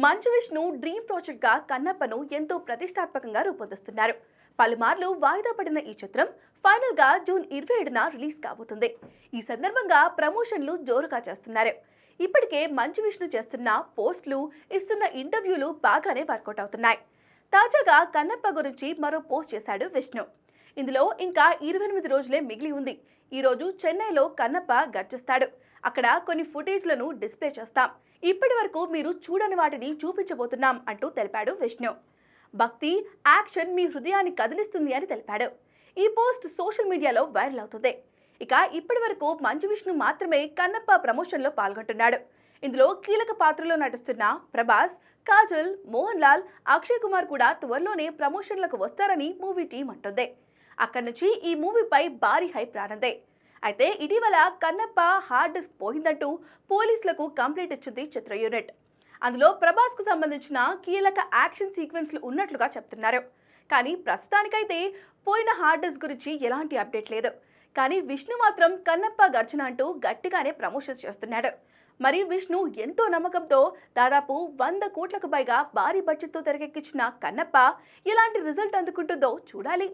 Manchu Vishnu dream project గా కన్నప్పను ఎంతో ప్రతిష్టాత్మకంగా రూపొందిస్తున్నారు. పలుమార్లు వాయిదా పడిన ఈ చిత్రం ఫైనల్ గా జూన్ 27న రిలీజ్ కాబోతుంది. ఈ సందర్భంగా ప్రమోషన్లు జోరుగా చేస్తున్నారు. ఇప్పటికే మంచు విష్ణు చేస్తున్న పోస్టులు, ఇస్తున్న ఇంటర్వ్యూలు బాగానే వర్కౌట్ అవుతున్నాయి. తాజాగా కన్నప్ప గురించి మరో పోస్ట్ చేశాడు విష్ణు. ఇందులో ఇంకా 28 రోజులే మిగిలి ఉంది. ఈ రోజు చెన్నైలో కన్నప్ప గర్జిస్తాడు. అక్కడ కొన్ని ఫుటేజ్లను డిస్ప్లే చేస్తాం. ఇప్పటి వరకు మీరు చూడని వాటిని చూపించబోతున్నాం అంటూ తెలిపాడు విష్ణు. భక్తి, యాక్షన్ మీ హృదయాన్ని కదిలిస్తుంది అని తెలిపాడు. ఈ పోస్ట్ సోషల్ మీడియాలో వైరల్ అవుతుంది. ఇక ఇప్పటి వరకు మంచు విష్ణు మాత్రమే కన్నప్ప ప్రమోషన్లో పాల్గొంటున్నాడు. ఇందులో కీలక పాత్రలో నటిస్తున్న ప్రభాస్, కాజల్, మోహన్ లాల్, అక్షయ్ కుమార్ కూడా త్వరలోనే ప్రమోషన్లకు వస్తారని మూవీ టీం అంటుంది. అక్కడి నుంచి ఈ మూవీపై భారీ హైప్ రానుంది. అయితే ఇటీవల కన్నప్ప హార్డ్ డిస్క్ పోయిందంటూ పోలీసులకు కంప్లైంట్ ఇచ్చింది చిత్ర యూనిట్. అందులో ప్రభాస్ కు సంబంధించిన కీలక యాక్షన్ సీక్వెన్స్లు ఉన్నట్లుగా చెప్తున్నారు. కానీ ప్రస్తుతానికైతే పోయిన హార్డ్ డిస్క్ గురించి ఎలాంటి అప్డేట్ లేదు. కానీ విష్ణు మాత్రం కన్నప్ప గర్జన అంటూ గట్టిగానే ప్రమోషన్స్ చేస్తున్నాడు. మరి విష్ణు ఎంతో నమ్మకంతో దాదాపు 100 కోట్లకు పైగా భారీ బడ్జెట్తో తెరకెక్కించిన కన్నప్ప ఎలాంటి రిజల్ట్ అందుకుంటుందో చూడాలి.